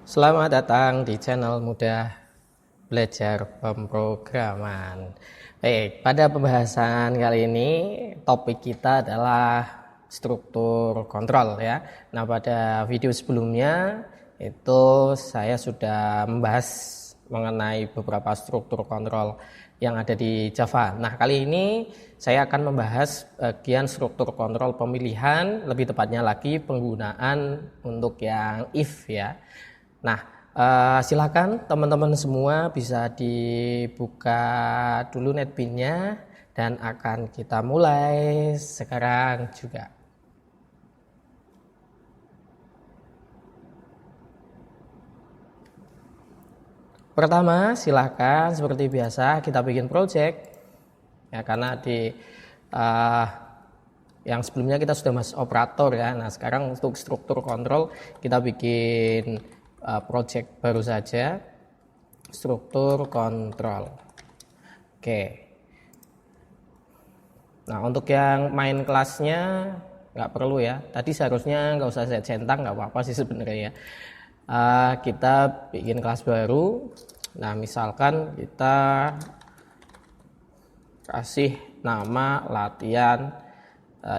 Selamat datang di channel Mudah Belajar Pemrograman. Baik, pada pembahasan kali ini topik kita adalah struktur kontrol ya. Nah, pada video sebelumnya itu saya sudah membahas mengenai beberapa struktur kontrol yang ada di Java. Nah, kali ini saya akan membahas bagian struktur kontrol pemilihan, lebih tepatnya lagi penggunaan untuk yang if ya. Nah, silakan teman-teman semua bisa dibuka dulu netbinnya dan akan kita mulai sekarang juga. Pertama, silakan seperti biasa kita bikin project ya, karena di yang sebelumnya kita sudah masuk operator ya. Nah, sekarang untuk struktur kontrol kita bikin project baru saja, struktur kontrol. Oke. Nah, untuk yang main kelasnya nggak perlu ya. Tadi seharusnya nggak usah saya centang, nggak apa-apa sih sebenarnya ya. Kita bikin kelas baru. Nah, misalkan kita kasih nama latihan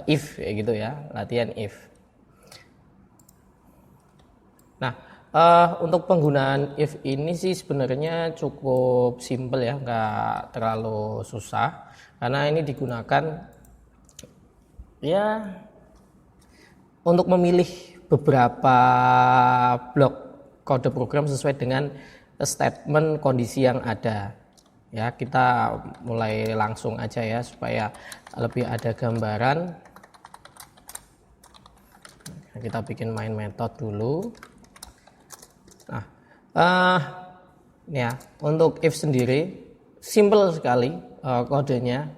if ya gitu ya, latihan if. Nah, untuk penggunaan if ini sih sebenarnya cukup simple ya, nggak terlalu susah karena ini digunakan ya untuk memilih beberapa blok kode program sesuai dengan statement kondisi yang ada. Ya, kita mulai langsung aja ya supaya lebih ada gambaran. Kita bikin main method dulu. Nah, ya untuk if sendiri simple sekali kodenya.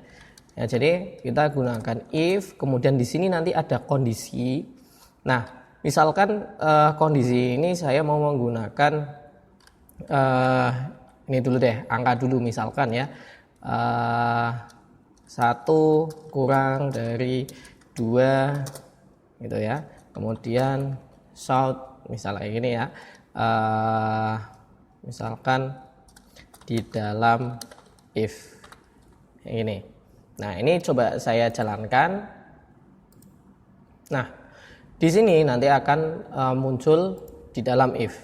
Ya, jadi kita gunakan if, kemudian di sini nanti ada kondisi. Nah, misalkan kondisi ini saya mau menggunakan ini dulu deh, angka dulu misalkan ya 1 kurang dari 2 gitu ya. Kemudian shout misalnya ini ya, misalkan di dalam if ini. Nah, ini coba saya jalankan. Nah, di sini nanti akan muncul di dalam if.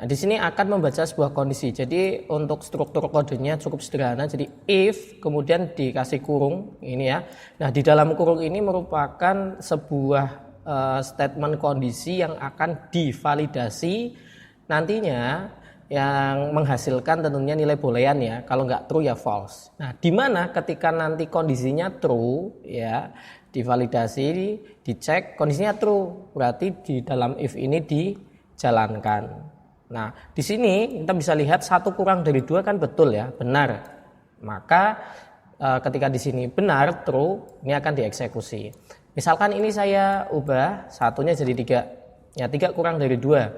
Nah, di sini akan membaca sebuah kondisi. Jadi untuk struktur kodenya cukup sederhana. Jadi if kemudian dikasih kurung ini ya. Nah, di dalam kurung ini merupakan sebuah statement kondisi yang akan divalidasi nantinya, yang menghasilkan tentunya nilai boolean ya. Kalau nggak true ya false. Nah, di mana ketika nanti kondisinya true ya, divalidasi, dicek kondisinya true, berarti di dalam if ini dijalankan. Nah, di sini kita bisa lihat 1 kurang dari 2 kan betul ya, benar. Maka ketika di sini benar, true, ini akan dieksekusi. Misalkan ini saya ubah satunya jadi 3. Ya, 3 kurang dari 2.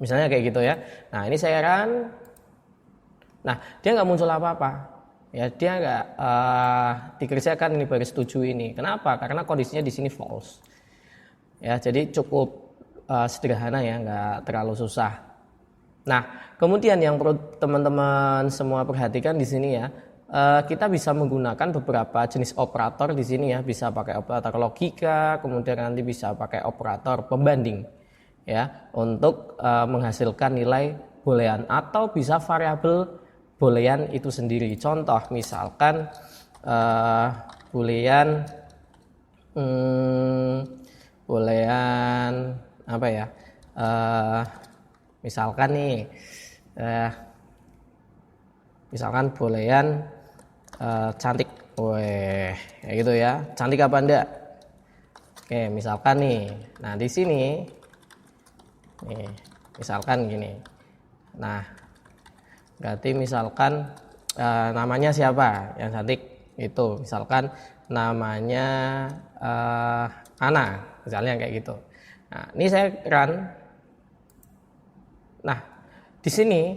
Misalnya kayak gitu ya. Nah, ini saya run. Nah, dia nggak muncul apa-apa. Ya, dia nggak dikerjakan ini baris 7 ini. Kenapa? Karena kondisinya di sini false. Ya, jadi cukup sederhana ya, nggak terlalu susah. Nah, kemudian yang perlu teman-teman semua perhatikan di sini ya, kita bisa menggunakan beberapa jenis operator di sini ya, bisa pakai operator logika, kemudian nanti bisa pakai operator pembanding ya, untuk menghasilkan nilai boolean atau bisa variabel boolean itu sendiri. Contoh misalkan boolean apa ya? Misalkan nih, misalkan boolean cantik, weh, kayak gitu ya. Cantik apa enggak? Oke, misalkan nih, nah di sini, nih, misalkan gini. Nah, berarti misalkan namanya siapa yang cantik? Itu, misalkan namanya Ana, misalnya kayak gitu. Nah, ini saya run. Nah, di sini,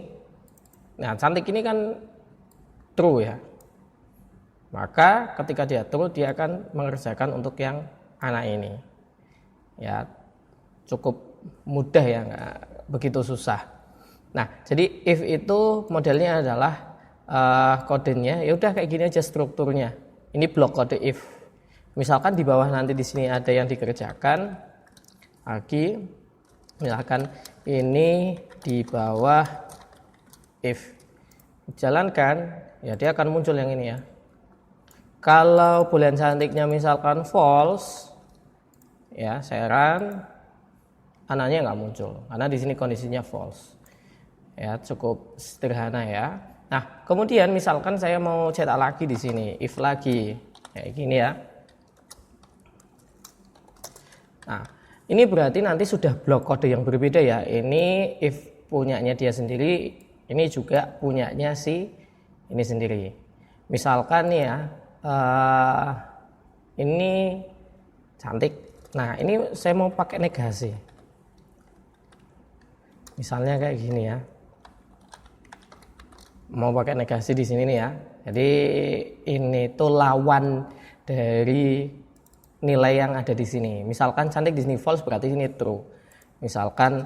nah cantik ini kan true ya. Maka ketika dia true, dia akan mengerjakan untuk yang anak ini. Ya, cukup mudah ya, begitu susah. Nah, jadi if itu modelnya adalah kodenya ya udah kayak gini aja strukturnya. Ini blok kode if. Misalkan di bawah nanti di sini ada yang dikerjakan lagi. Misalkan ini di bawah if jalankan, ya dia akan muncul yang ini ya. Kalau boolean cantiknya misalkan false, ya saya run, anaknya nggak muncul karena di sini kondisinya false. Ya cukup sederhana ya. Nah kemudian misalkan saya mau cetak lagi di sini, if lagi, kayak gini ya. Nah ini berarti nanti sudah blok kode yang berbeda ya. Ini if punyanya dia sendiri, ini juga punyanya si ini sendiri. Misalkan nih ya. Ini cantik. Nah ini saya mau pakai negasi. Misalnya kayak gini ya. Mau pakai negasi di sini nih ya. Jadi ini tuh lawan dari nilai yang ada di sini. Misalkan cantik di sini false berarti ini true. Misalkan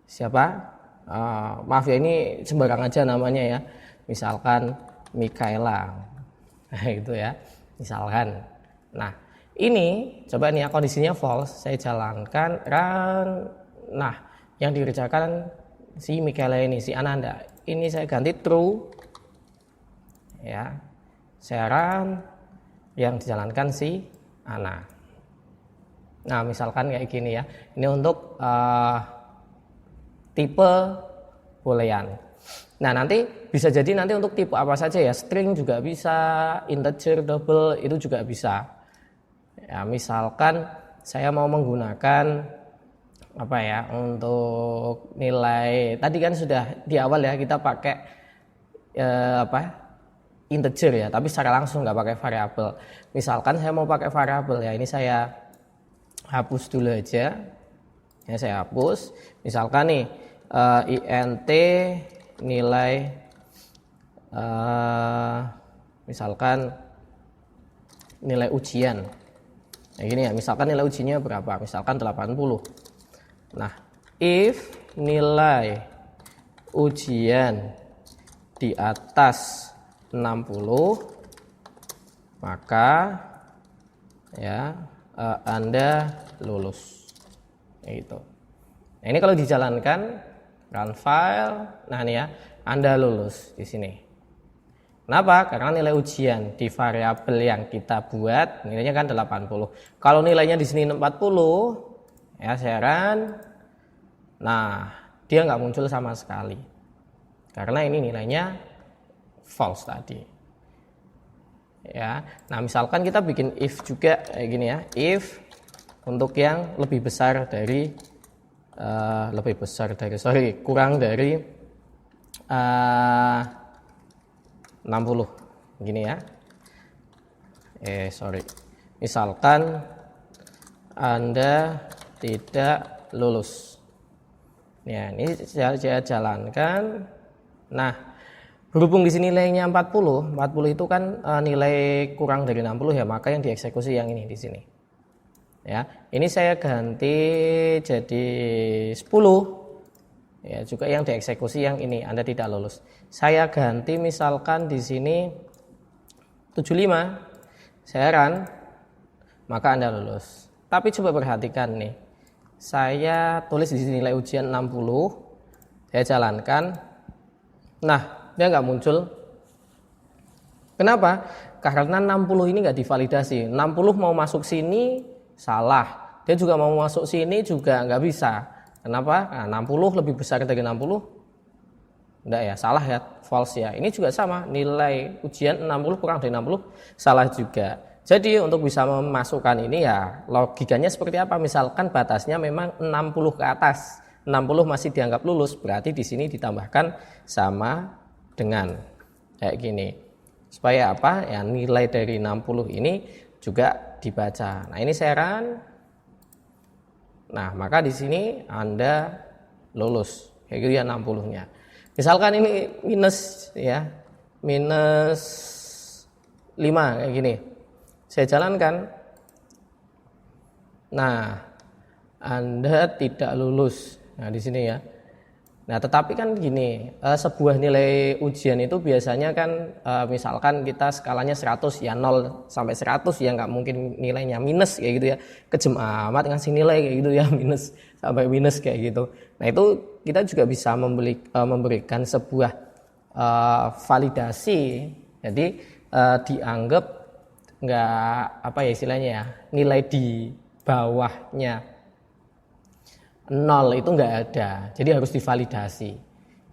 siapa? Maaf ya ini sembarang aja namanya ya. Misalkan Mikaela, nah itu ya, misalkan. Nah ini coba nih ya kondisinya false, saya jalankan run. Nah yang dikerjakan si Mikaela ini, si Ananda, ini saya ganti true, ya, saya run, yang dijalankan si Ana. Nah misalkan kayak gini ya, ini untuk tipe boolean. Nah nanti bisa jadi nanti untuk tipe apa saja ya, string juga bisa, integer, double itu juga bisa. Ya misalkan saya mau menggunakan apa ya untuk nilai tadi kan sudah di awal ya kita pakai integer ya, tapi secara langsung nggak pakai variabel. Misalkan saya mau pakai variabel ya, ini saya hapus dulu aja. Ya saya hapus. Misalkan nih int nilai misalkan nilai ujian. Nah gini ya, misalkan nilai ujiannya berapa? Misalkan 80. Nah, if nilai ujian di atas 60 maka ya Anda lulus. Gitu. Nah, ini kalau dijalankan run file, nah ini ya, Anda lulus di sini. Kenapa? Karena nilai ujian di variabel yang kita buat nilainya kan 80. Kalau nilainya di sini 40, ya saya run, nah dia nggak muncul sama sekali. Karena ini nilainya false tadi. Ya, nah misalkan kita bikin if juga kayak gini ya, if untuk yang lebih besar dari kurang dari 60 gini ya. Misalkan Anda tidak lulus. Ya, ini saya jalankan. Nah, berhubung di sini nilainya 40 itu kan nilai kurang dari 60 ya, maka yang dieksekusi yang ini di sini. Ya, ini saya ganti jadi 10. Ya, juga yang dieksekusi yang ini Anda tidak lulus. Saya ganti misalkan di sini 75. Saya run, maka Anda lulus. Tapi coba perhatikan nih. Saya tulis di sini nilai ujian 60. Saya jalankan. Nah, dia nggak muncul. Kenapa? Karena 60 ini nggak divalidasi. 60 mau masuk sini salah. Dia juga mau masuk sini juga nggak bisa. Kenapa? Nah, 60 lebih besar dari 60. Enggak ya, salah ya, false ya. Ini juga sama, nilai ujian 60 kurang dari 60 salah juga. Jadi untuk bisa memasukkan ini ya logikanya seperti apa? Misalkan batasnya memang 60 ke atas. 60 masih dianggap lulus, berarti di sini ditambahkan sama dengan kayak gini. Supaya apa? Ya nilai dari 60 ini juga dibaca. Nah, ini saya run. Nah, maka di sini Anda lulus. Kayak gitu ya 60-nya. Misalkan ini minus ya. Minus 5 kayak gini. Saya jalankan. Nah, Anda tidak lulus. Nah, di sini ya. Nah, tetapi kan gini, sebuah nilai ujian itu biasanya kan misalkan kita skalanya 100 ya 0 sampai 100 ya nggak mungkin nilainya minus kayak gitu ya. Kejem amat ngasih nilai kayak gitu ya minus sampai minus kayak gitu. Nah, itu kita juga bisa memberikan sebuah validasi. Jadi dianggap nggak apa ya istilahnya ya, nilai di bawahnya 0 itu nggak ada, jadi harus divalidasi.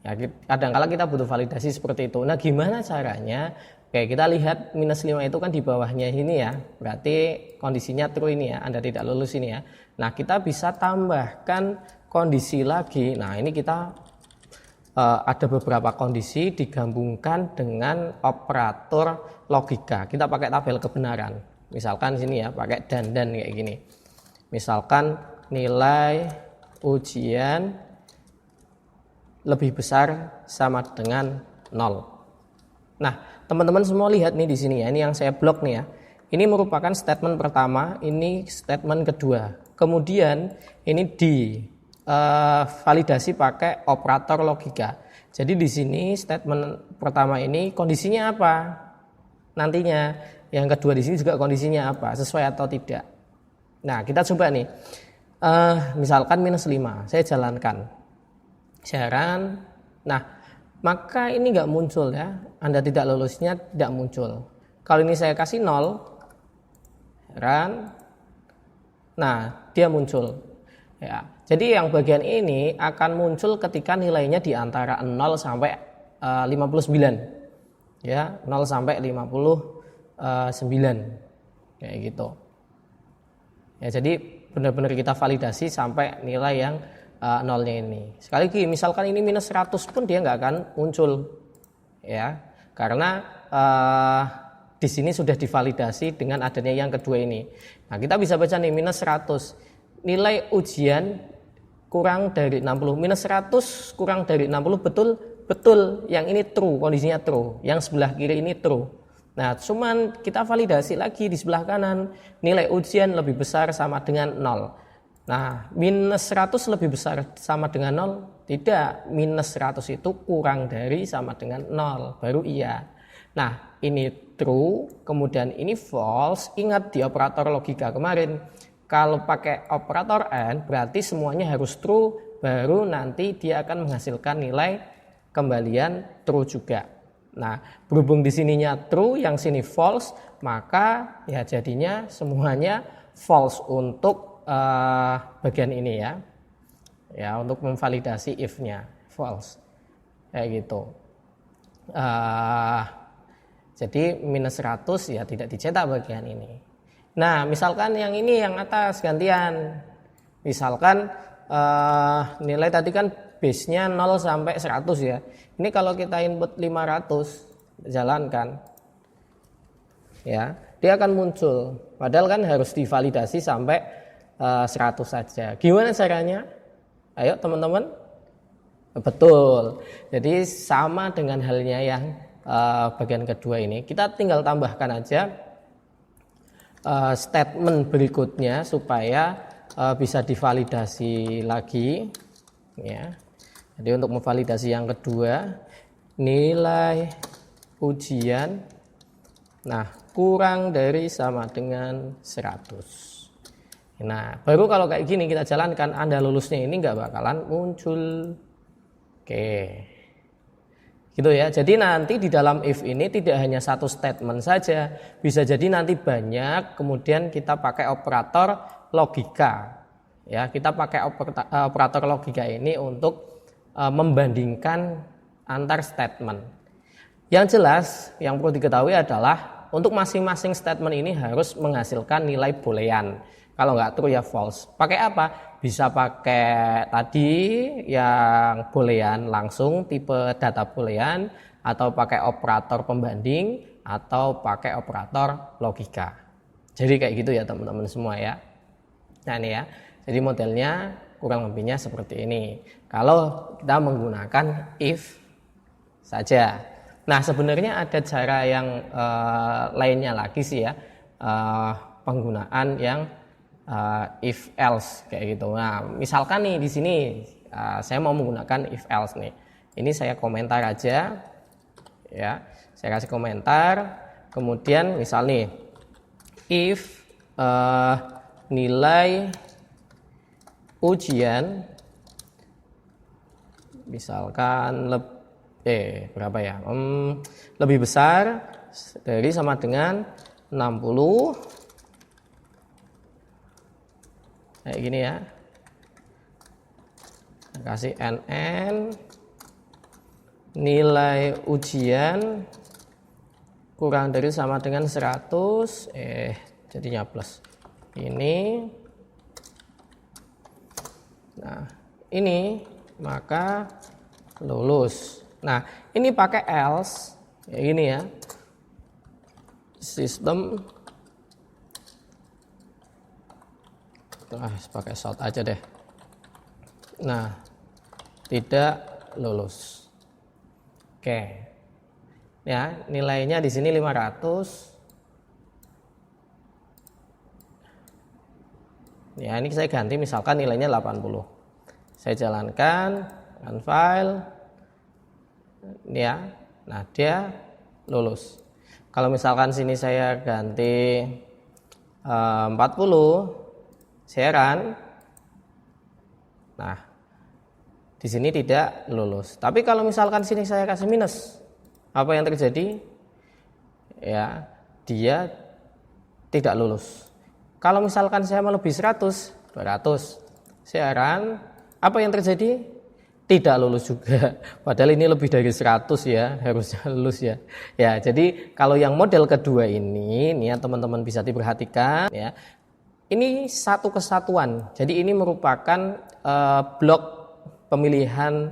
Ya, kadang-kala kita butuh validasi seperti itu. Nah, gimana caranya? Oke, kita lihat minus 5 itu kan di bawahnya ini ya, berarti kondisinya true ini ya, Anda tidak lulus ini ya. Nah, kita bisa tambahkan kondisi lagi. Nah, ini kita ada beberapa kondisi digabungkan dengan operator logika. Kita pakai tabel kebenaran. Misalkan sini ya, pakai dan kayak gini. Misalkan nilai ujian lebih besar sama dengan 0. Nah, teman-teman semua lihat nih di sini ya. Ini yang saya blok nih ya. Ini merupakan statement pertama, ini statement kedua. Kemudian ini validasi pakai operator logika. Jadi di sini statement pertama ini kondisinya apa? Nantinya yang kedua di sini juga kondisinya apa? Sesuai atau tidak? Nah, kita coba nih. Misalkan minus 5, saya jalankan syarat. Nah, maka ini nggak muncul ya, Anda tidak lulusnya tidak muncul. Kalau ini saya kasih 0 syarat, nah dia muncul ya. Jadi yang bagian ini akan muncul ketika nilainya di antara 0 sampai 59 ya, 0 sampai 59 kayak gitu ya. Jadi benar-benar kita validasi sampai nilai yang nolnya ini. Sekali lagi, misalkan ini minus 100 pun dia nggak akan muncul, ya, karena di sini sudah divalidasi dengan adanya yang kedua ini. Nah, kita bisa baca nih minus 100, nilai ujian kurang dari 60, minus 100 kurang dari 60 betul, yang ini true, kondisinya true, yang sebelah kiri ini true. Nah, cuman kita validasi lagi di sebelah kanan, nilai ujian lebih besar sama dengan 0. Nah, minus 100 lebih besar sama dengan 0? Tidak, minus 100 itu kurang dari sama dengan 0, baru iya. Nah, ini true, kemudian ini false. Ingat di operator logika kemarin, kalau pakai operator AND berarti semuanya harus true, baru nanti dia akan menghasilkan nilai kembalian true juga. Nah, berhubung di sininya true, yang sini false, maka ya jadinya semuanya false untuk bagian ini ya. Ya, untuk memvalidasi if-nya false. Kayak gitu. Jadi minus 100 ya tidak dicetak bagian ini. Nah, misalkan yang ini yang atas gantian. Misalkan nilai tadi kan base-nya 0 sampai 100 ya. Ini kalau kita input 500 jalankan ya, dia akan muncul. Padahal kan harus divalidasi sampai 100 saja. Gimana caranya? Ayo teman-teman. Betul. Jadi sama dengan halnya yang bagian kedua ini. Kita tinggal tambahkan aja statement berikutnya supaya bisa divalidasi lagi ya. Jadi untuk memvalidasi yang kedua, nilai ujian nah kurang dari sama dengan 100. Nah, baru kalau kayak gini kita jalankan, Anda lulusnya ini nggak bakalan muncul. Oke. Gitu ya. Jadi nanti di dalam if ini tidak hanya satu statement saja, bisa jadi nanti banyak, kemudian kita pakai operator logika. Ya, kita pakai operator logika ini untuk membandingkan antar statement. Yang jelas yang perlu diketahui adalah untuk masing-masing statement ini harus menghasilkan nilai boolean. Kalau nggak true ya false. Pakai apa? Bisa pakai tadi yang boolean langsung tipe data boolean, atau pakai operator pembanding, atau pakai operator logika. Jadi kayak gitu ya teman-teman semua ya. Nah ini ya. Jadi modelnya kurang lebihnya seperti ini. Kalau kita menggunakan if saja. Nah, sebenarnya ada cara yang lainnya lagi sih ya, penggunaan yang if else kayak gitu. Nah, misalkan nih di sini saya mau menggunakan if else nih. Ini saya komentar aja ya. Saya kasih komentar. Kemudian misal nih if nilai ujian misalkan berapa ya? Lebih besar dari sama dengan 60 kayak gini ya. Kasih NN nilai ujian kurang dari sama dengan 100 jadinya plus ini. Nah ini maka lulus. Nah ini pakai else kayak gini ya, sistem pakai short aja deh. Nah tidak lulus. Oke ya, nilainya di sini 500 ya. Ini saya ganti misalkan nilainya 80. Saya jalankan run file ya. Nah dia lulus. Kalau misalkan sini saya ganti 40, saya run. Nah di sini tidak lulus. Tapi kalau misalkan sini saya kasih minus, apa yang terjadi? Ya, dia tidak lulus. Kalau misalkan saya melebihi 100, 200, saya run, apa yang terjadi? Tidak lulus juga. Padahal ini lebih dari 100 ya, harusnya lulus ya. Ya, jadi kalau yang model kedua ini ya teman-teman bisa diperhatikan ya. Ini satu kesatuan. Jadi ini merupakan blok pemilihan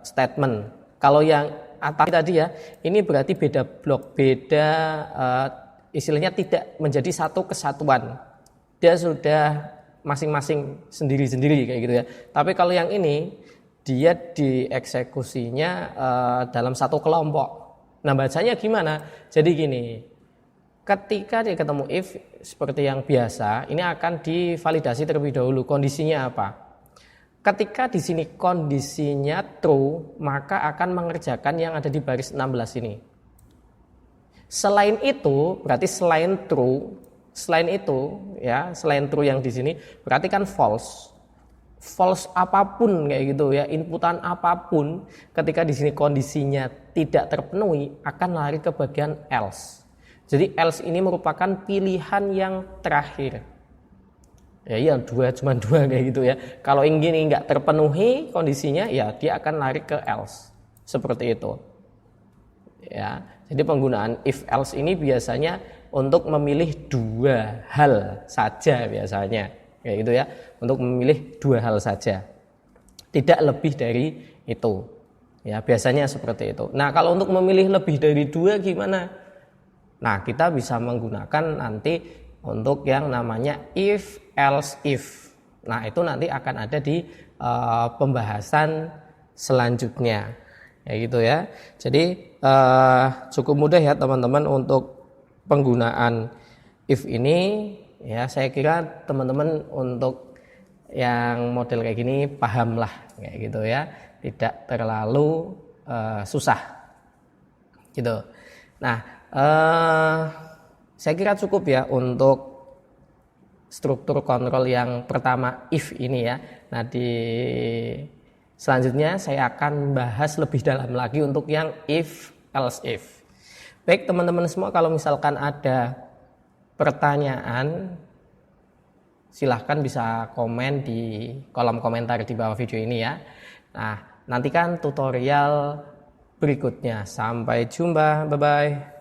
statement. Kalau yang atas tadi ya, ini berarti beda blok, beda istilahnya tidak menjadi satu kesatuan. Dia sudah masing-masing sendiri-sendiri kayak gitu ya. Tapi kalau yang ini dia dieksekusinya dalam satu kelompok. Nah, bacanya gimana? Jadi gini. Ketika dia ketemu if seperti yang biasa, ini akan divalidasi terlebih dahulu. Kondisinya apa? Ketika di sini kondisinya true, maka akan mengerjakan yang ada di baris 16 ini. Selain itu, berarti selain true yang di sini berarti kan false. False apapun kayak gitu ya, inputan apapun ketika di sini kondisinya tidak terpenuhi akan lari ke bagian else. Jadi else ini merupakan pilihan yang terakhir. Ya cuma dua kayak gitu ya. Kalau yang gini nggak terpenuhi kondisinya, ya dia akan lari ke else seperti itu. Ya, jadi penggunaan if else ini biasanya untuk memilih dua hal saja biasanya, kayak gitu ya. Untuk memilih dua hal saja, tidak lebih dari itu. Ya biasanya seperti itu. Nah kalau untuk memilih lebih dari dua gimana? Nah kita bisa menggunakan nanti untuk yang namanya if else if. Nah itu nanti akan ada di pembahasan selanjutnya ya gitu ya. Jadi cukup mudah ya teman-teman untuk penggunaan if ini ya. Saya kira teman-teman untuk yang model kayak gini paham lah kayak gitu ya, tidak terlalu susah gitu. Nah saya kira cukup ya untuk struktur kontrol yang pertama if ini ya. Nah di selanjutnya saya akan bahas lebih dalam lagi untuk yang if else if. Baik teman-teman semua, kalau misalkan ada pertanyaan silahkan bisa komen di kolom komentar di bawah video ini ya. Nah nantikan tutorial berikutnya. Sampai jumpa, bye bye.